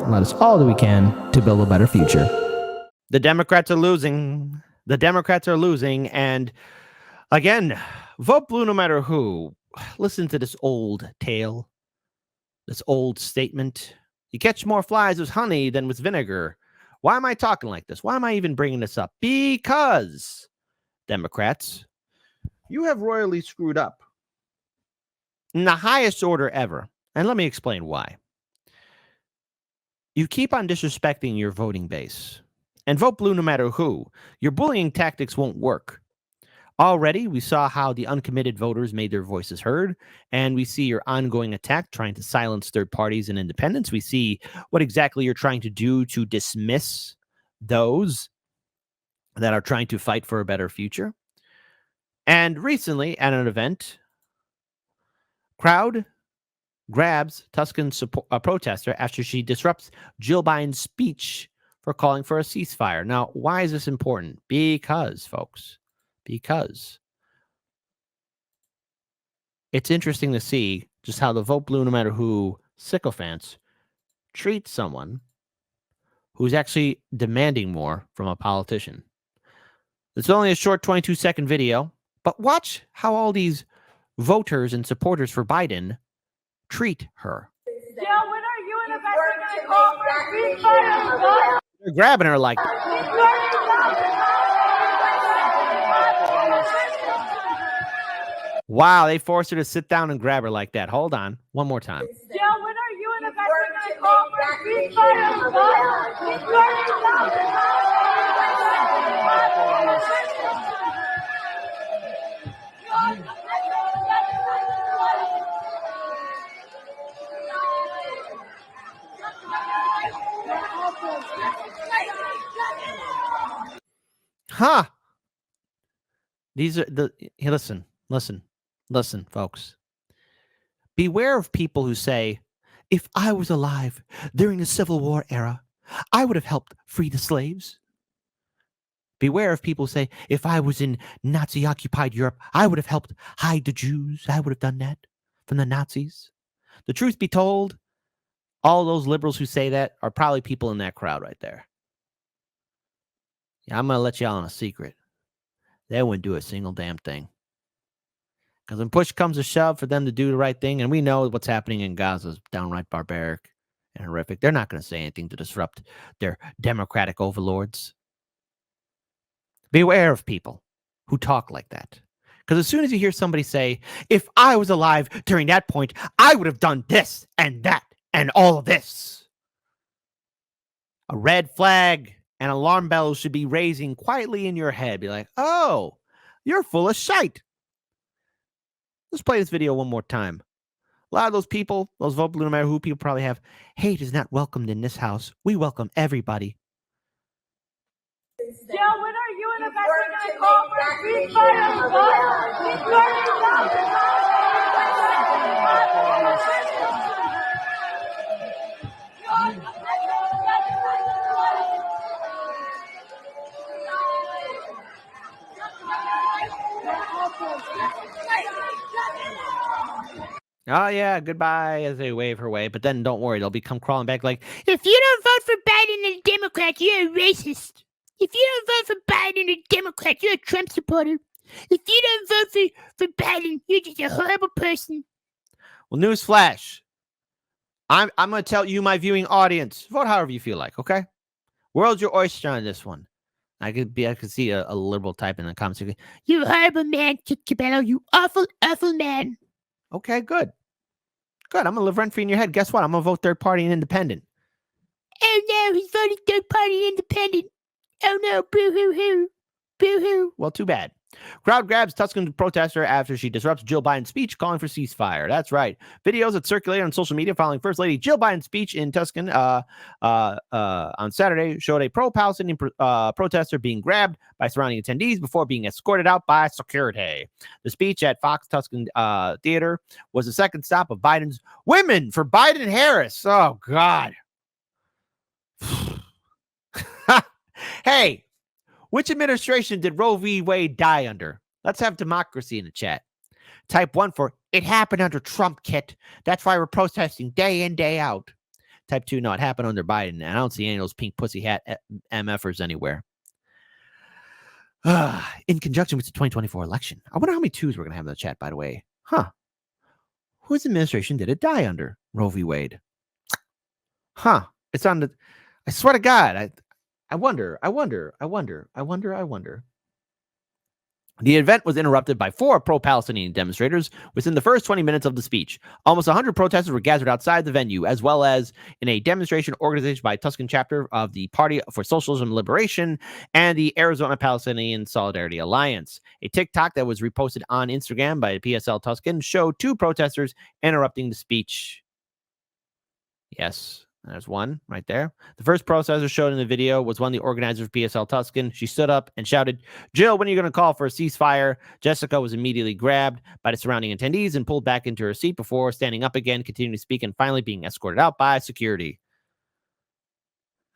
let us all do we can to build a better future. The Democrats are losing. The Democrats are losing. And again, vote blue no matter who. Listen to this old tale, this old statement. You catch more flies with honey than with vinegar. Why am I talking like this? Why am I even bringing this up? Because, Democrats, you have royally screwed up in the highest order ever. And let me explain why. You keep on disrespecting your voting base. And vote blue no matter who. Your bullying tactics won't work. Already, we saw how the uncommitted voters made their voices heard, and we see your ongoing attack trying to silence third parties and independents. We see what exactly you're trying to do to dismiss those that are trying to fight for a better future. And recently, at an event, crowd grabs Tuscan protester after she disrupts Jill Biden's speech for calling for a ceasefire. Now, why is this important? Because, folks, because it's interesting to see just how the vote blue no matter who sycophants treat someone who's actually demanding more from a politician. It's only a short 22-second video, but watch how all these voters and supporters for Biden treat her. Jill, when are you and the best going to call for a ceasefire? They're grabbing her like wow, they forced her to sit down and grab her like that. Hold on. One more time. Jill, when are you and the best going to call for a ceasefire? Huh. These are the hey, listen, folks. Beware of people who say, if I was alive during the Civil War era, I would have helped free the slaves. Beware of people who say, if I was in Nazi-occupied Europe, I would have helped hide the Jews. I would have done that from the Nazis. The truth be told, all those liberals who say that are probably people in that crowd right there. Yeah, I'm going to let y'all on a secret. They wouldn't do a single damn thing. Because when push comes to shove for them to do the right thing, and we know what's happening in Gaza is downright barbaric and horrific, they're not going to say anything to disrupt their democratic overlords. Beware of people who talk like that. Because as soon as you hear somebody say, if I was alive during that point, I would have done this and that and all of this. A red flag and alarm bells should be raising quietly in your head. Be like, oh, you're full of shite. Let's play this video one more time. A lot of those people, those vote blue no matter who people probably have, hate is not welcomed in this house. We welcome everybody. Jill, when are you and the best going to call for a ceasefire? Oh, yeah, goodbye as they wave her way. But then don't worry, they'll come crawling back like, if you don't vote for Biden and the Democrats, you're a racist. If you don't vote for Biden and the Democrats, you're a Trump supporter. If you don't vote for Biden, you're just a horrible person. Well, newsflash. I'm going to tell you, my viewing audience, vote however you feel like, okay? World's your oyster on this one. I could see a liberal type in the comments. You horrible man, Chick Cabello. You awful, awful man. Okay, good. Good. I'm going to live rent-free in your head. Guess what? I'm going to vote third party and independent. Oh, no. He's voting third party independent. Oh, no. Boo-hoo-hoo. Boo-hoo. Well, too bad. Crowd grabs Tuscan protester after she disrupts Jill Biden's speech calling for ceasefire. That's right. Videos that circulated on social media following First Lady Jill Biden's speech in Tuscan on Saturday showed a pro-Palestinian protester being grabbed by surrounding attendees before being escorted out by security. The speech at Fox Tuscan Theater was the second stop of Biden's Women for Biden Harris. Oh, God. Hey. Which administration did Roe v. Wade die under? Let's have democracy in the chat. Type 1 for it happened under Trump, Kit. That's why we're protesting day in, day out. Type 2, no, it happened under Biden. And I don't see any of those pink pussy hat MFers anywhere. In conjunction with the 2024 election. I wonder how many twos we're going to have in the chat, by the way. Huh. Whose administration did it die under? Roe v. Wade. Huh. It's on the... I swear to God. I wonder. The event was interrupted by 4 pro-Palestinian demonstrators within the first 20 minutes of the speech. Almost 100 protesters were gathered outside the venue, as well as in a demonstration organized by Tuscan chapter of the Party for Socialism and Liberation and the Arizona Palestinian Solidarity Alliance. A TikTok that was reposted on Instagram by PSL Tuscan showed 2 protesters interrupting the speech. Yes. There's one right there. The first protester showed in the video was one of the organizers of PSL Tuscan. She stood up and shouted, "Jill, when are you going to call for a ceasefire?" Jessica was immediately grabbed by the surrounding attendees and pulled back into her seat before standing up again, continuing to speak, and finally being escorted out by security.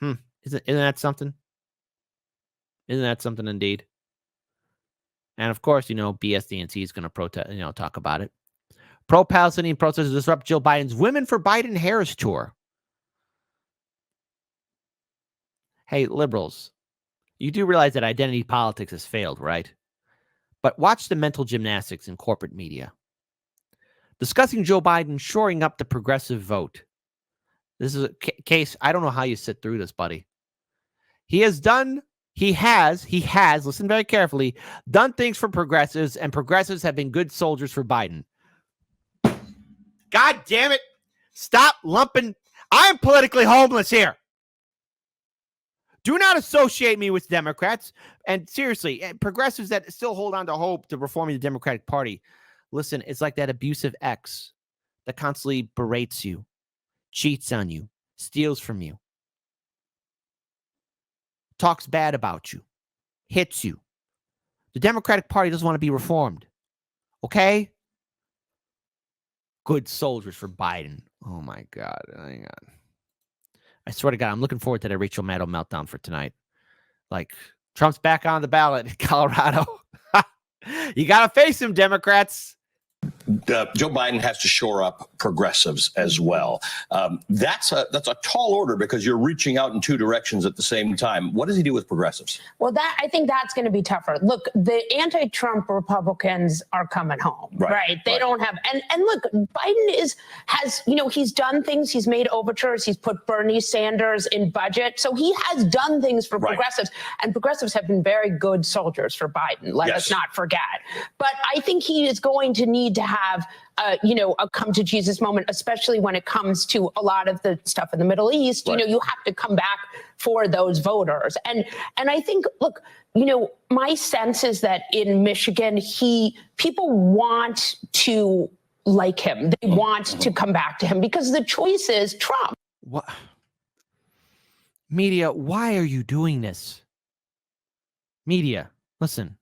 Isn't that something? Isn't that something indeed? And of course, BSDNC is going to protest, talk about it. Pro-Palestinian protesters disrupt Jill Biden's Women for Biden-Harris tour. Hey, liberals, you do realize that identity politics has failed, right? But watch the mental gymnastics in corporate media. Discussing Joe Biden shoring up the progressive vote. This is a case, I don't know how you sit through this, buddy. He has, listen very carefully, done things for progressives, and progressives have been good soldiers for Biden. God damn it. Stop lumping. I'm politically homeless here. Do not associate me with Democrats. And seriously, progressives that still hold on to hope to reforming the Democratic Party. Listen, it's like that abusive ex that constantly berates you, cheats on you, steals from you, talks bad about you, hits you. The Democratic Party doesn't want to be reformed. Okay? Good soldiers for Biden. Oh my God. Hang on. I swear to God, I'm looking forward to that Rachel Maddow meltdown for tonight. Like, Trump's back on the ballot in Colorado. You got to face him, Democrats. Joe Biden has to shore up progressives as well. That's a tall order because you're reaching out in 2 directions at the same time. What does he do with progressives? Well, I think that's going to be tougher. Look, the anti-Trump Republicans are coming home, right? They don't have, and look, Biden has, he's done things. He's made overtures. He's put Bernie Sanders in budget. So he has done things for progressives, and progressives have been very good soldiers for Biden. Let us not forget. But I think he is going to need to have a come to Jesus moment, especially when it comes to a lot of the stuff in the Middle East. You have to come back for those voters. And I think, look, my sense is that in Michigan, people want to like him. They want to come back to him because the choice is Trump. What? Media, why are you doing this? Media, listen.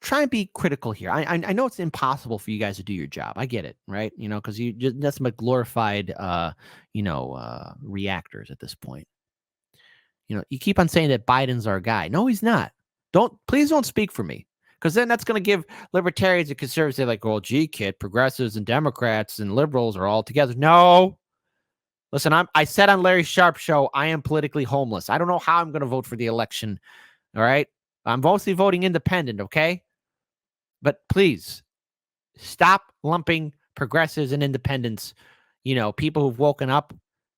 Try and be critical here. I know it's impossible for you guys to do your job. I get it, right? Because that's my glorified, reactors at this point. You keep on saying that Biden's our guy. No, he's not. Please don't speak for me, because then that's going to give libertarians and conservatives say like, well, gee, kid, progressives and Democrats and liberals are all together. No. Listen, I said on Larry Sharp's show, I am politically homeless. I don't know how I'm going to vote for the election. All right. I'm mostly voting independent, okay? But please stop lumping progressives and independents, people who've woken up.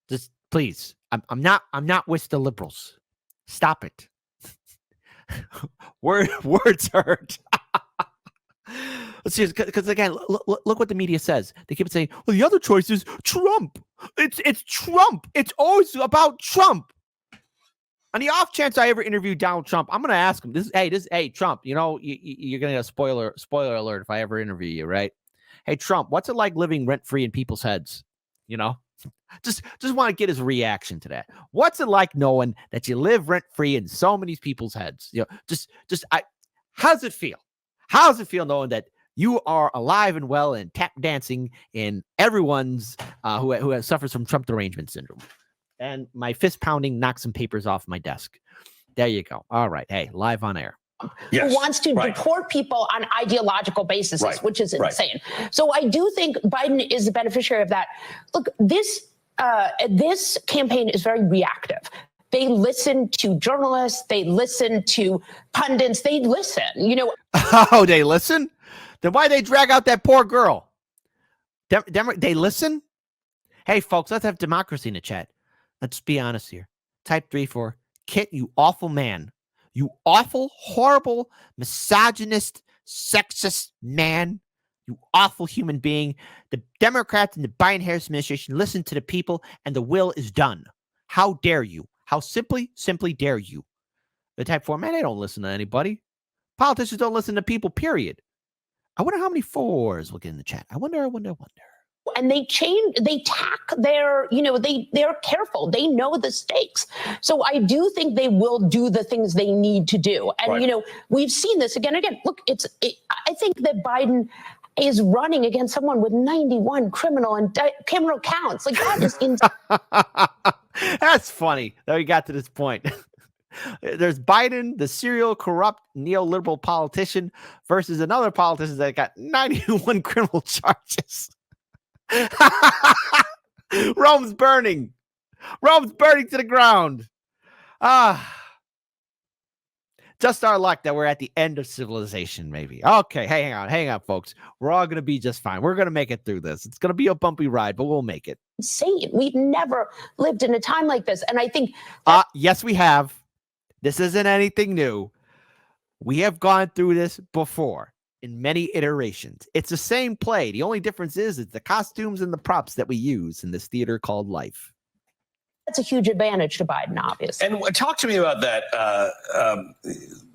Just please. I'm not with the liberals. Stop it. Words hurt. Let's see, because again, look what the media says. They keep saying, well, the other choice is Trump. It's Trump. It's always about Trump. On the off chance I ever interview Donald Trump, I'm going to ask him, hey, Trump, you're going to get a spoiler alert if I ever interview you, right? Hey, Trump, what's it like living rent-free in people's heads? Just want to get his reaction to that. What's it like knowing that you live rent-free in so many people's heads? How does it feel? How does it feel knowing that you are alive and well and tap dancing in everyone's who suffers from Trump derangement syndrome? And my fist pounding knocked some papers off my desk. There you go. All right. Hey, live on air. who wants to deport people on ideological basis, which is insane. So I do think Biden is the beneficiary of that. Look, this campaign is very reactive. They listen to journalists. They listen to pundits. They listen, Oh, they listen? Then why they drag out that poor girl? They listen? Hey, folks, let's have democracy in the chat. Let's be honest here. Type 3 for Kit, you awful man. You awful, horrible, misogynist, sexist man. You awful human being. The Democrats and the Biden-Harris administration listen to the people, and the will is done. How dare you? How simply dare you? The type 4, man, they don't listen to anybody. Politicians don't listen to people, period. I wonder how many 4s will get in the chat. I wonder. And they tack their, they're careful. They know the stakes. So I do think they will do the things they need to do. And, we've seen this again. Look, I think that Biden is running against someone with 91 criminal counts. Like, that is insane. That's funny that we got to this point. There's Biden, the serial corrupt neoliberal politician, versus another politician that got 91 criminal charges. Rome's burning. Rome's burning to the ground. Just our luck that we're at the end of civilization, maybe. Okay, hang on, folks. We're all going to be just fine. We're going to make it through this. It's going to be a bumpy ride, but we'll make it. Insane. We've never lived in a time like this. And I think... yes, we have. This isn't anything new. We have gone through this before in many iterations. It's the same play. The only difference is the costumes and the props that we use in this theater called life. That's a huge advantage to Biden, obviously. And talk to me about that,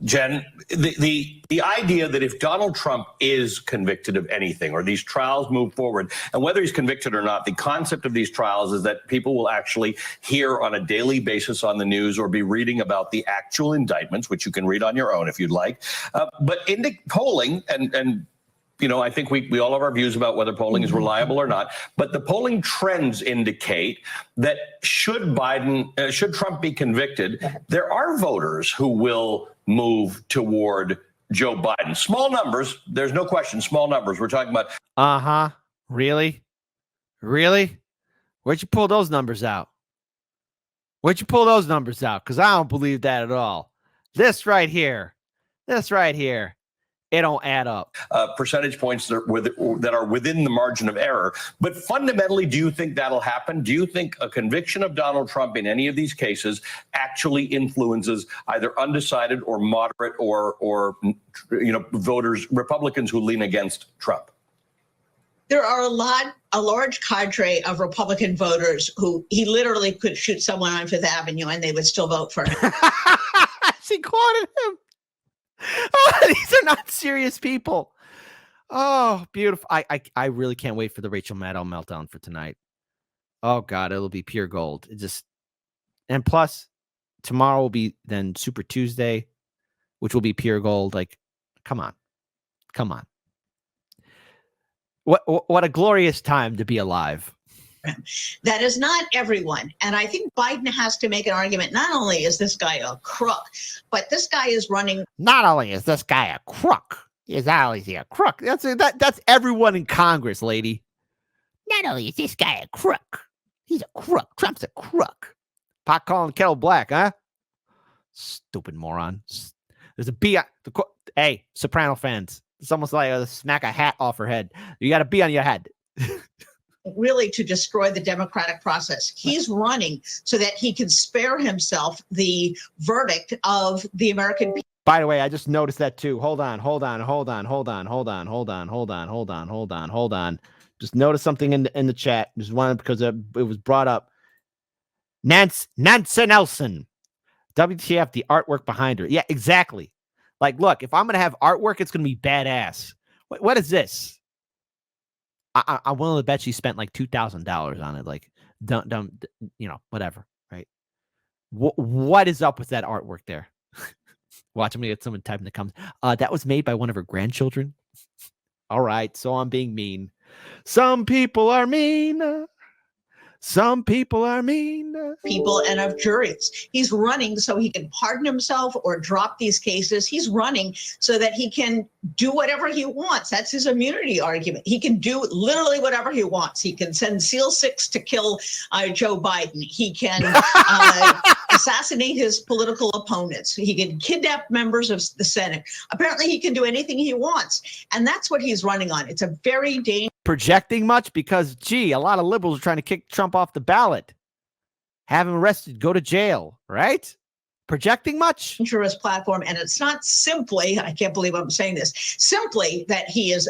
Jen. The idea that if Donald Trump is convicted of anything, or these trials move forward, and whether he's convicted or not, the concept of these trials is that people will actually hear on a daily basis on the news or be reading about the actual indictments, which you can read on your own if you'd like. But in the polling, and I think we all have our views about whether polling is reliable or not, but the polling trends indicate that should Trump be convicted, there are voters who will move toward Joe Biden. Small numbers, there's no question, small numbers. We're talking about. Really? Where'd you pull those numbers out? Because I don't believe that at all. This right here. It don't add up. Percentage points that are within the margin of error. But fundamentally, do you think that'll happen? Do you think a conviction of Donald Trump in any of these cases actually influences either undecided or moderate or voters, Republicans who lean against Trump? There are a large cadre of Republican voters who he literally could shoot someone on Fifth Avenue and they would still vote for him. She quoted him. Oh, these are not serious people. Oh, beautiful. I really can't wait for the Rachel Maddow meltdown for tonight. Oh, God, it'll be pure gold. And plus, tomorrow will be then Super Tuesday, which will be pure gold. Like, come on. What a glorious time to be alive. That is not everyone. And I think Biden has to make an argument. Not only is this guy a crook, but this guy is running. Not only is this guy a crook, he's always a crook. That's everyone in Congress, lady. Not only is this guy a crook, he's a crook. Trump's a crook. Pot calling kettle black, huh? Stupid moron. There's a B. Hey, Soprano fans. It's almost like a smack a hat off her head. You got a B on your head. Really to destroy the democratic process. He's running so that he can spare himself the verdict of the American people. By the way, I just noticed that too. Hold on. Just noticed something in the chat. Just wanted because it was brought up. Nancy Nelson. WTF, the artwork behind her. Yeah, exactly. Like, look, if I'm going to have artwork, it's going to be badass. What is this? I'm willing to bet she spent like $2,000 on it. Like, don't whatever, right? What is up with that artwork there? Watch, I'm gonna get someone type in the comments. That was made by one of her grandchildren. All right, so I'm being mean. Some people are mean. Some people are mean. People and of juries. He's running so he can pardon himself or drop these cases. He's running so that he can do whatever he wants. That's his immunity argument. He can do literally whatever he wants. He can send SEAL 6 to kill Joe Biden. He can assassinate his political opponents. He can kidnap members of the Senate. Apparently, he can do anything he wants. And that's what he's running on. It's a very dangerous. Projecting much because, gee, a lot of liberals are trying to kick Trump off the ballot. Have him arrested, go to jail, right? Projecting much? Dangerous platform. And it's not simply, I can't believe I'm saying this, simply that he is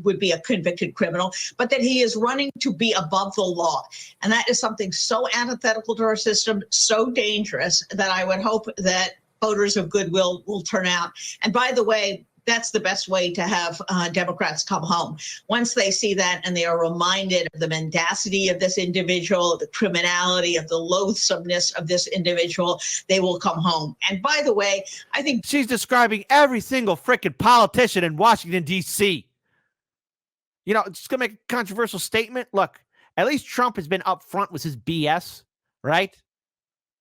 would be a convicted criminal, but that he is running to be above the law. And that is something so antithetical to our system, so dangerous, that I would hope that voters of goodwill will turn out. And by the way, that's the best way to have Democrats come home. Once they see that and they are reminded of the mendacity of this individual, the criminality, of the loathsomeness of this individual, they will come home. And by the way, I think she's describing every single freaking politician in Washington, D.C. You know, just going to make a controversial statement. Look, at least Trump has been upfront with his BS, right?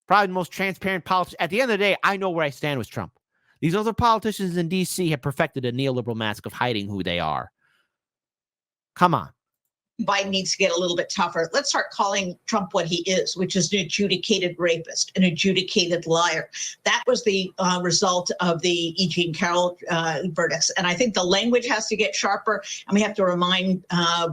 Probably the most transparent politician. At the end of the day, I know where I stand with Trump. These other politicians in D.C. have perfected a neoliberal mask of hiding who they are. Come on. Biden needs to get a little bit tougher. Let's start calling Trump what he is, which is an adjudicated rapist, an adjudicated liar. That was the result of the E. Jean Carroll verdicts. And I think the language has to get sharper, and we have to remind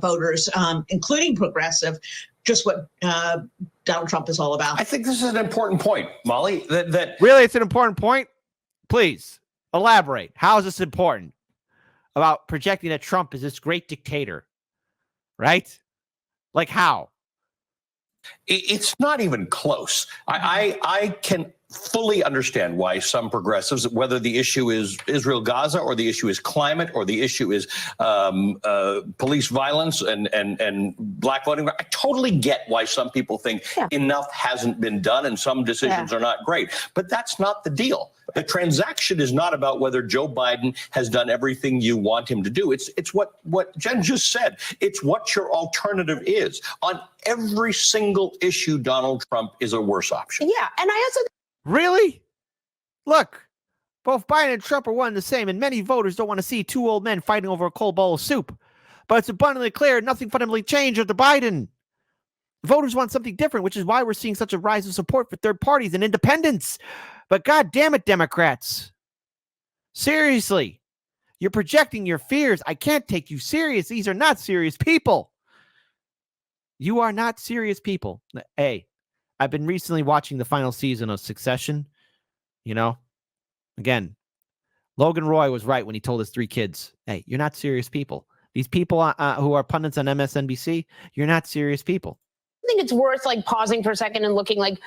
voters, including progressive, just what Donald Trump is all about. I think this is an important point, Molly. That really, it's an important point. Please elaborate. How is this important about projecting that Trump is this great dictator? Right? Like how? It's not even close. I can fully understand why some progressives, whether the issue is Israel-Gaza or the issue is climate or the issue is police violence and black voting, I totally get why some people think enough hasn't been done and some decisions are not great. But that's not the deal. The transaction is not about whether Joe Biden has done everything you want him to do. It's what Jen just said. It's what your alternative is. On every single issue, Donald Trump is a worse option. Yeah, and I also... Really? Look, both Biden and Trump are one and the same, and many voters don't want to see two old men fighting over a cold bowl of soup. But it's abundantly clear nothing fundamentally changed under Biden. Voters want something different, which is why we're seeing such a rise of support for third parties and independents. But God damn it, Democrats. Seriously, you're projecting your fears. I can't take you serious. These are not serious people. You are not serious people. Hey, I've been recently watching the final season of Succession. You know, again, Logan Roy was right when he told his 3 kids, hey, you're not serious people. These people who are pundits on MSNBC, you're not serious people. I think it's worth like pausing for a second and looking like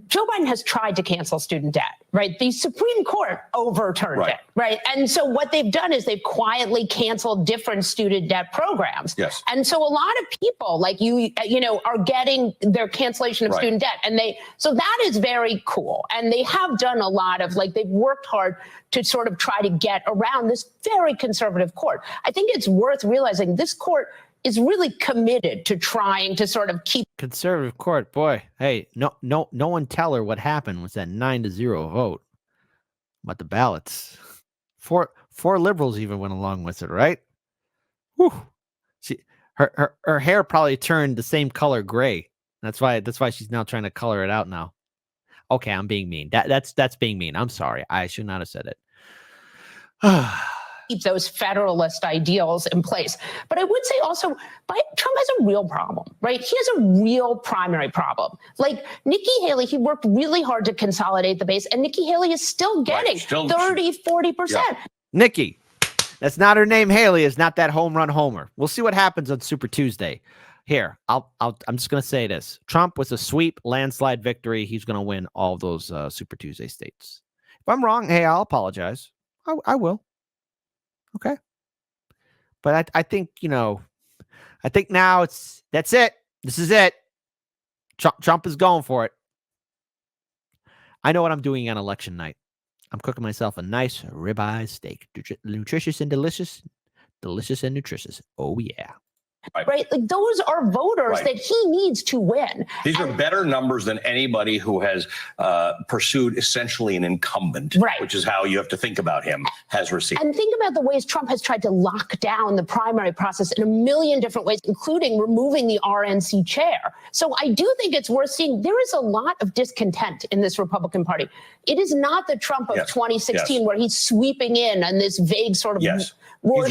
Joe Biden has tried to cancel student debt, right? The Supreme Court overturned it, right? And so what they've done is they've quietly canceled different student debt programs. Yes. And so a lot of people like you know, are getting their cancellation of student debt. And so that is very cool. And they have done a lot of they've worked hard to sort of try to get around this very conservative court. I think it's worth realizing this court is really committed to trying to sort of keep conservative court. Boy, hey, no one tell her what happened with that 9-0 vote. But the ballots, four liberals even went along with it, right? Whew. Her hair probably turned the same color gray. That's why she's now trying to color it out now. Okay, I'm being mean. That's being mean. I'm sorry. I should not have said it. keep those federalist ideals in place. But I would say also, Trump has a real problem, right? He has a real primary problem. Like Nikki Haley, he worked really hard to consolidate the base, and Nikki Haley is still getting 30, 40%. Yeah. Nikki, that's not her name. Haley is not that home run homer. We'll see what happens on Super Tuesday. Here, I'm just going to say this. Trump was a sweep landslide victory. He's going to win all those Super Tuesday states. If I'm wrong, hey, I'll apologize. I will. Okay. But I think, I think now that's it. This is it. Trump is going for it. I know what I'm doing on election night. I'm cooking myself a nice ribeye steak. Nutritious and delicious. Delicious and nutritious. Oh, yeah. right? Like those are voters Right. that he needs to win. These are better numbers than anybody who has pursued essentially an incumbent, Right. which is how you have to think about him, has received. And think about the ways Trump has tried to lock down the primary process in a million different ways, including removing the RNC chair. So I do think it's worth seeing. There is a lot of discontent in this Republican Party. It is not the Trump of 2016 where he's sweeping in on this vague sort of He's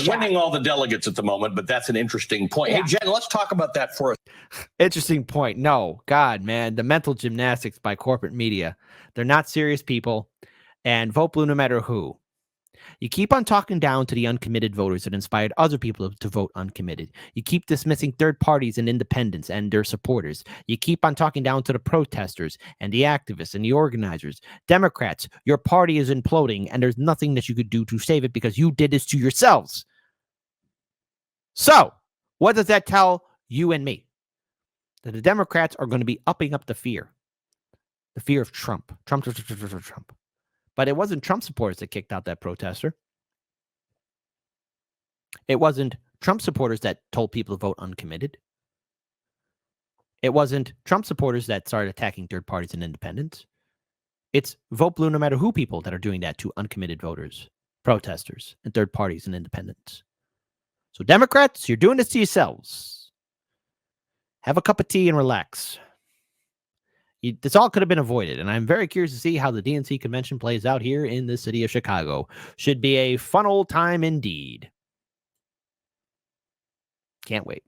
winning all the delegates at the moment, but that's an interesting point. Hey, Jen, let's talk about that for a Interesting point. No, God, man, the mental gymnastics by corporate media. They're not serious people, and vote blue no matter who. You keep on talking down to the uncommitted voters that inspired other people to vote uncommitted. You keep dismissing third parties and independents and their supporters. You keep on talking down to the protesters and the activists and the organizers. Democrats, your party is imploding, and there's nothing that you could do to save it because you did this to yourselves. So, what does that tell you and me? That the Democrats are going to be upping up the fear of Trump. Trump. But it wasn't Trump supporters that kicked out that protester. It wasn't Trump supporters that told people to vote uncommitted. It wasn't Trump supporters that started attacking third parties and independents. It's vote blue no matter who people that are doing that to uncommitted voters, protesters, and third parties and independents. So Democrats, you're doing this to yourselves. Have a cup of tea and relax. This all could have been avoided, and I'm very curious to see how the DNC convention plays out here in the city of Chicago. Should be a fun old time indeed. Can't wait.